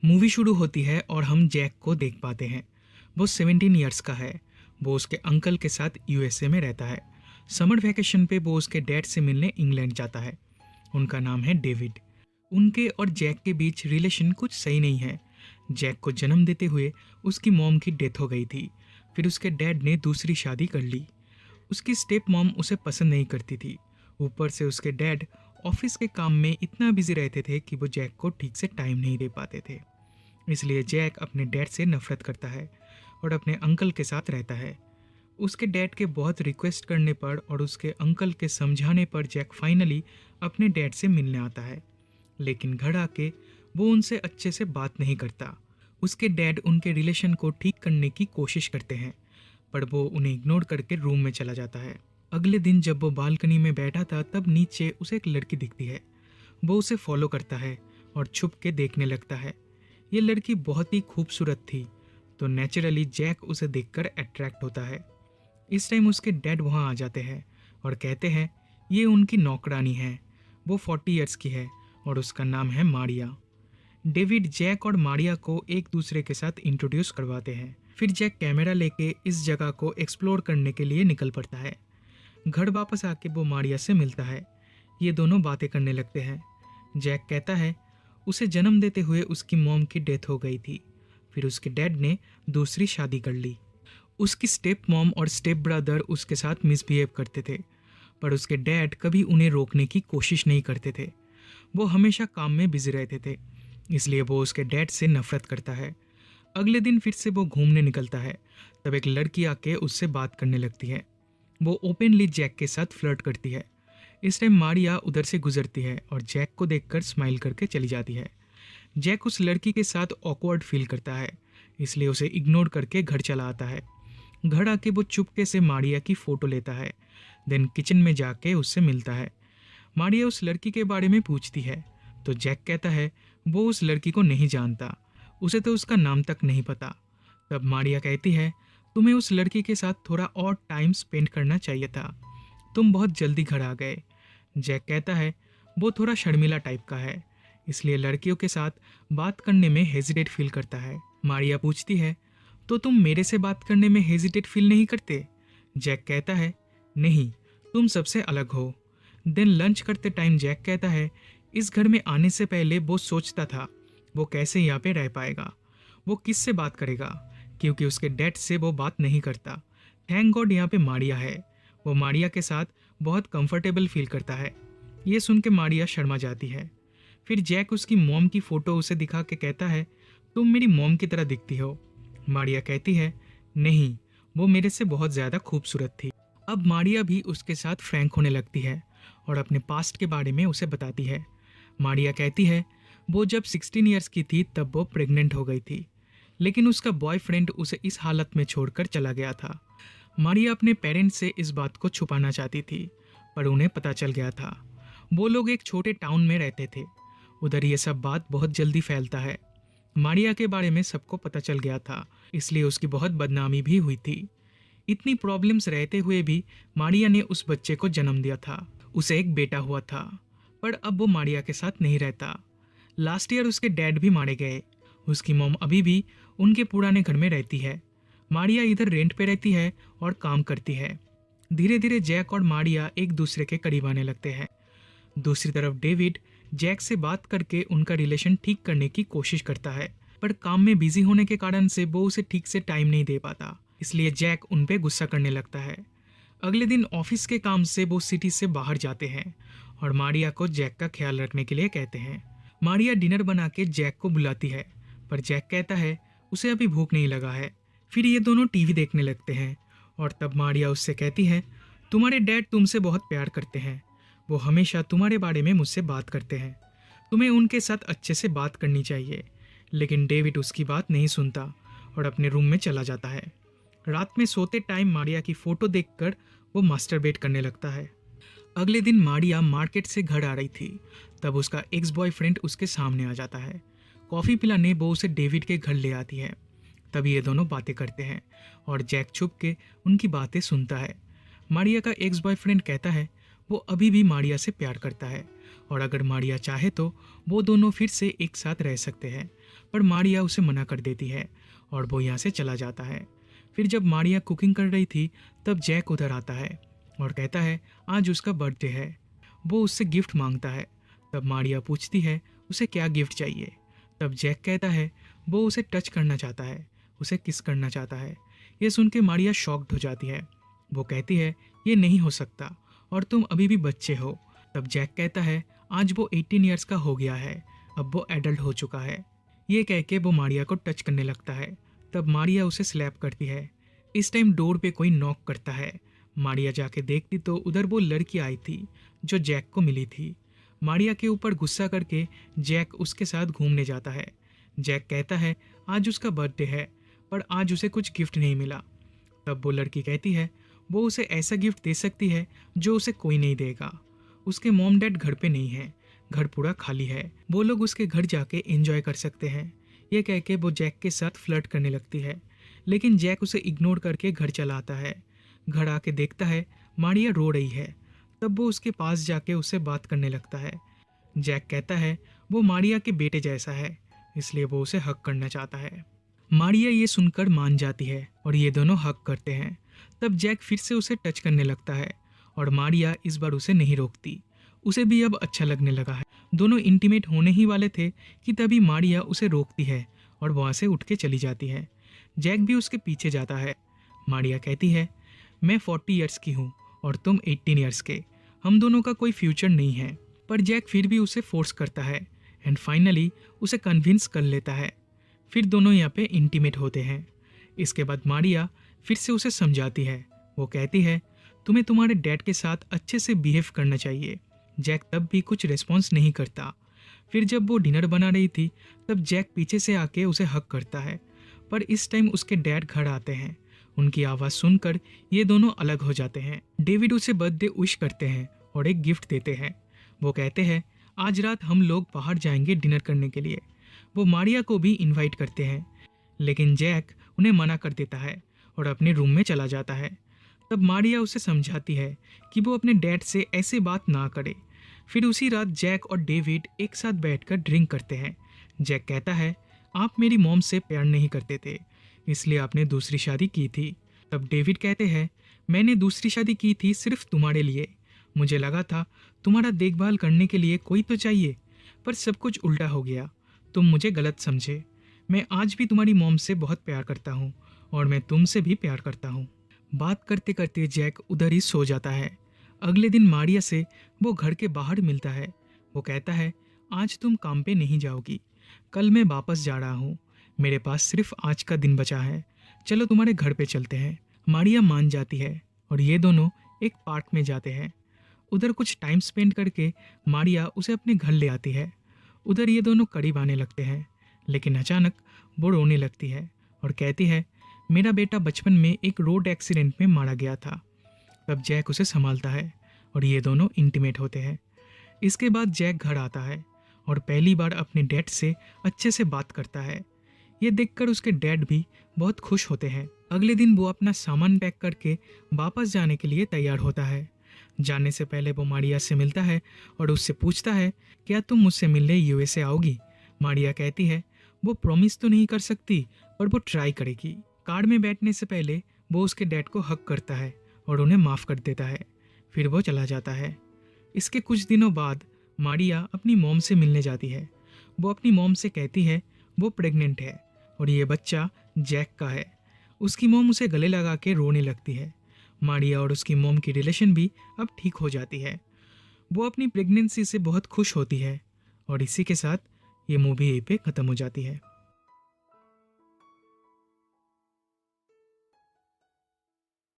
Movie शुरू होती है और हम जैक को देख पाते हैं। वो 17 ईयर्स का है। वो उसके अंकल के साथ यूएसए में रहता है। समर वैकेशन पे वो उसके डैड से मिलने इंग्लैंड जाता है। उनका नाम है डेविड। उनके और जैक के बीच रिलेशन कुछ सही नहीं है। जैक को जन्म देते हुए उसकी मॉम की डेथ हो गई थी। फिर उसके डैड ने दूसरी शादी कर ली। उसकी स्टेप मॉम उसे पसंद नहीं करती थी। ऊपर से उसके डैड ऑफिस के काम में इतना बिजी रहते थे कि वो जैक को ठीक से टाइम नहीं दे पाते थे। इसलिए जैक अपने डैड से नफरत करता है और अपने अंकल के साथ रहता है। उसके डैड के बहुत रिक्वेस्ट करने पर और उसके अंकल के समझाने पर जैक फाइनली अपने डैड से मिलने आता है। लेकिन घर आके वो उनसे अच्छे से बात नहीं करता। उसके डैड उनके रिलेशन को ठीक करने की कोशिश करते हैं, पर वो उन्हें इग्नोर करके रूम में चला जाता है। अगले दिन जब वो बालकनी में बैठा था तब नीचे उसे एक लड़की दिखती है। वो उसे फॉलो करता है और छुप के देखने लगता है। ये लड़की बहुत ही खूबसूरत थी, तो नेचुरली जैक उसे देखकर अट्रैक्ट होता है। इस टाइम उसके डैड वहाँ आ जाते हैं और कहते हैं ये उनकी नौकरानी है। वो 40 ईयर्स की है और उसका नाम है मारिया। डेविड जैक और मारिया को एक दूसरे के साथ इंट्रोड्यूस करवाते हैं। फिर जैक कैमरा लेके इस जगह को एक्सप्लोर करने के लिए निकल पड़ता है। घर वापस आके वो मारिया से मिलता है। ये दोनों बातें करने लगते हैं। जैक कहता है उसे जन्म देते हुए उसकी मॉम की डेथ हो गई थी। फिर उसके डैड ने दूसरी शादी कर ली। उसकी स्टेप मॉम और स्टेप ब्रदर उसके साथ मिसबिहेव करते थे, पर उसके डैड कभी उन्हें रोकने की कोशिश नहीं करते थे। वो हमेशा काम में बिजी रहते थे, इसलिए वो उसके डैड से नफरत करता है। अगले दिन फिर से वो घूमने निकलता है। तब एक लड़की आके उससे बात करने लगती है। वो ओपनली जैक के साथ फ्लर्ट करती है। इस टाइम मारिया उधर से गुजरती है और जैक को देखकर स्माइल करके चली जाती है। जैक उस लड़की के साथ ऑकवर्ड फील करता है, इसलिए उसे इग्नोर करके घर चला आता है। घर आके वो चुपके से मारिया की फ़ोटो लेता है। देन किचन में जाके उससे मिलता है। मारिया उस लड़की के बारे में पूछती है, तो जैक कहता है वो उस लड़की को नहीं जानता, उसे तो उसका नाम तक नहीं पता। तब मारिया कहती है तुम्हें उस लड़की के साथ थोड़ा और टाइम स्पेंड करना चाहिए था, तुम बहुत जल्दी घर आ गए। जैक कहता है वो थोड़ा शर्मिला टाइप का है, इसलिए लड़कियों के साथ बात करने में हेजिटेट फील करता है। मारिया पूछती है तो तुम मेरे से बात करने में हेजिटेट फील नहीं करते? जैक कहता है नहीं, तुम सबसे अलग हो। देन लंच करते टाइम जैक कहता है इस घर में आने से पहले वो सोचता था वो कैसे यहाँ पे रह पाएगा, वो किससे बात करेगा, क्योंकि उसके डैड से वो बात नहीं करता। थैंक गॉड यहाँ पे मारिया है। वो मारिया के साथ बहुत कंफर्टेबल फील करता है। ये सुन के मारिया शर्मा जाती है। फिर जैक उसकी मॉम की फ़ोटो उसे दिखा के कहता है तुम मेरी मॉम की तरह दिखती हो। मारिया कहती है नहीं, वो मेरे से बहुत ज़्यादा खूबसूरत थी। अब मारिया भी उसके साथ फ्रैंक होने लगती है और अपने पास्ट के बारे में उसे बताती है। मारिया कहती है वो जब 16 ईयर्स की थी तब वो प्रेग्नेंट हो गई थी, लेकिन उसका बॉयफ्रेंड उसे इस हालत में छोड़कर चला गया था। मारिया अपने पेरेंट्स से इस बात को छुपाना चाहती थी, पर उन्हें पता चल गया था। वो लोग एक छोटे टाउन में रहते थे। उधर ये सब बात बहुत जल्दी फैलता है। मारिया के बारे में सबको पता चल गया था, इसलिए उसकी बहुत बदनामी भी हुई थी। इतनी प्रॉब्लम्स रहते हुए भी मारिया ने उस बच्चे को जन्म दिया था। उसे एक बेटा हुआ था, पर अब वो मारिया के साथ नहीं रहता। लास्ट ईयर उसके डैड भी मारे गए। उसकी मॉम अभी भी उनके पुराने घर में रहती है। मारिया इधर रेंट पे रहती है और काम करती है। धीरे धीरे जैक और मारिया एक दूसरे के करीब आने लगते हैं। दूसरी तरफ डेविड जैक से बात करके उनका रिलेशन ठीक करने की कोशिश करता है, पर काम में बिजी होने के कारण से वो उसे ठीक से टाइम नहीं दे पाता, इसलिए जैक उन पे गुस्सा करने लगता है। अगले दिन ऑफिस के काम से वो सिटी से बाहर जाते हैं और मारिया को जैक का ख्याल रखने के लिए कहते हैं। मारिया डिनर बना के जैक को बुलाती है, पर जैक कहता है उसे अभी भूख नहीं लगा है। फिर ये दोनों टीवी देखने लगते हैं और तब मारिया उससे कहती है तुम्हारे डैड तुमसे बहुत प्यार करते हैं, वो हमेशा तुम्हारे बारे में मुझसे बात करते हैं, तुम्हें उनके साथ अच्छे से बात करनी चाहिए। लेकिन डेविड उसकी बात नहीं सुनता और अपने रूम में चला जाता है। रात में सोते टाइम मारिया की फ़ोटो देखकर वो मास्टरबेट करने लगता है। अगले दिन मारिया मार्केट से घर आ रही थी, तब उसका एक्स बॉयफ्रेंड उसके सामने आ जाता है। कॉफ़ी पिलाने वो उसे डेविड के घर ले आती है। तभी ये दोनों बातें करते हैं और जैक छुप के उनकी बातें सुनता है। मारिया का एक्स बॉयफ्रेंड कहता है वो अभी भी मारिया से प्यार करता है और अगर मारिया चाहे तो वो दोनों फिर से एक साथ रह सकते हैं, पर मारिया उसे मना कर देती है और वो यहाँ से चला जाता है। फिर जब मारिया कुकिंग कर रही थी तब जैक उधर आता है और कहता है आज उसका बर्थडे है। वो उससे गिफ्ट मांगता है। तब मारिया पूछती है उसे क्या गिफ्ट चाहिए। तब जैक कहता है वो उसे टच करना चाहता है, उसे किस करना चाहता है। ये सुन के मारिया शॉक्ड हो जाती है। वो कहती है ये नहीं हो सकता और तुम अभी भी बच्चे हो। तब जैक कहता है आज वो 18 ईयर्स का हो गया है, अब वो एडल्ट हो चुका है। ये कह के वो मारिया को टच करने लगता है। तब मारिया उसे स्लैप करती है। इस टाइम डोर पे कोई नॉक करता है। मारिया जाके देखती तो उधर वो लड़की आई थी जो जैक को मिली थी। मारिया के ऊपर गुस्सा करके जैक उसके साथ घूमने जाता है। जैक कहता है आज उसका बर्थडे है पर आज उसे कुछ गिफ्ट नहीं मिला। तब वो लड़की कहती है वो उसे ऐसा गिफ्ट दे सकती है जो उसे कोई नहीं देगा। उसके मॉम डैड घर पे नहीं है, घर पूरा खाली है, वो लोग उसके घर जाके एंजॉय कर सकते हैं। ये कह के वो जैक के साथ फ्लर्ट करने लगती है, लेकिन जैक उसे इग्नोर करके घर चला आता है। घर आके देखता है मारिया रो रही है। तब वो उसके पास जाके उससे बात करने लगता है। जैक कहता है वो मारिया के बेटे जैसा है, इसलिए वो उसे हक करना चाहता है। मारिया ये सुनकर मान जाती है और ये दोनों हक करते हैं। तब जैक फिर से उसे टच करने लगता है और मारिया इस बार उसे नहीं रोकती। उसे भी अब अच्छा लगने लगा है। दोनों इंटीमेट होने ही वाले थे कि तभी मारिया उसे रोकती है और वहाँ से उठ के चली जाती है। जैक भी उसके पीछे जाता है। मारिया कहती है मैं 40 ईयर्स की हूँ और तुम 18 ईयर्स के, हम दोनों का कोई फ्यूचर नहीं है। पर जैक फिर भी उसे फोर्स करता है एंड फाइनली उसे कन्विंस कर लेता है। फिर दोनों यहाँ पे इंटीमेट होते हैं। इसके बाद मारिया फिर से उसे समझाती है। वो कहती है तुम्हें तुम्हारे डैड के साथ अच्छे से बिहेव करना चाहिए। जैक तब भी कुछ रिस्पॉन्स नहीं करता। फिर जब वो डिनर बना रही थी तब जैक पीछे से आके उसे हक करता है, पर इस टाइम उसके डैड घर आते हैं। उनकी आवाज़ सुनकर ये दोनों अलग हो जाते हैं। डेविड उसे बर्थडे विश करते हैं और एक गिफ्ट देते हैं। वो कहते हैं आज रात हम लोग बाहर जाएंगे डिनर करने के लिए। वो मारिया को भी इनवाइट करते हैं, लेकिन जैक उन्हें मना कर देता है और अपने रूम में चला जाता है। तब मारिया उसे समझाती है कि वो अपने डैड से ऐसे बात ना करे। फिर उसी रात जैक और डेविड एक साथ बैठकर ड्रिंक करते हैं। जैक कहता है आप मेरी मॉम से प्यार नहीं करते थे, इसलिए आपने दूसरी शादी की थी। तब डेविड कहते हैं मैंने दूसरी शादी की थी सिर्फ तुम्हारे लिए। मुझे लगा था तुम्हारा देखभाल करने के लिए कोई तो चाहिए, पर सब कुछ उल्टा हो गया। तुम मुझे गलत समझे। मैं आज भी तुम्हारी मॉम से बहुत प्यार करता हूँ और मैं तुमसे भी प्यार करता हूँ। बात करते करते जैक उधर ही सो जाता है। अगले दिन मारिया से वो घर के बाहर मिलता है। वो कहता है आज तुम काम पे नहीं जाओगी, कल मैं वापस जा रहा हूँ, मेरे पास सिर्फ आज का दिन बचा है, चलो तुम्हारे घर पे चलते हैं। मारिया मान जाती है और ये दोनों एक पार्क में जाते हैं। उधर कुछ टाइम स्पेंड करके मारिया उसे अपने घर ले आती है। उधर ये दोनों करीब आने लगते हैं, लेकिन अचानक वो रोने लगती है और कहती है मेरा बेटा बचपन में एक रोड एक्सीडेंट में मारा गया था। तब जैक उसे संभालता है और ये दोनों इंटीमेट होते हैं। इसके बाद जैक घर आता है और पहली बार अपने डैड से अच्छे से बात करता है। ये देखकर उसके डैड भी बहुत खुश होते हैं। अगले दिन वो अपना सामान पैक करके वापस जाने के लिए तैयार होता है। जाने से पहले वो मारिया से मिलता है और उससे पूछता है क्या तुम मुझसे मिलने यूएसए आओगी। मारिया कहती है वो प्रॉमिस तो नहीं कर सकती, पर वो ट्राई करेगी। कार में बैठने से पहले वो उसके डैड को हक करता है और उन्हें माफ़ कर देता है। फिर वो चला जाता है। इसके कुछ दिनों बाद मारिया अपनी मॉम से मिलने जाती है। वो अपनी मॉम से कहती है वो प्रेग्नेंट है और ये बच्चा जैक का है। उसकी मॉम उसे गले लगा के रोने लगती है। मारिया और उसकी मॉम की रिलेशन भी अब ठीक हो जाती है। वो अपनी प्रेगनेंसी से बहुत खुश होती है और इसी के साथ ये मूवी यहीं पे ख़त्म हो जाती है।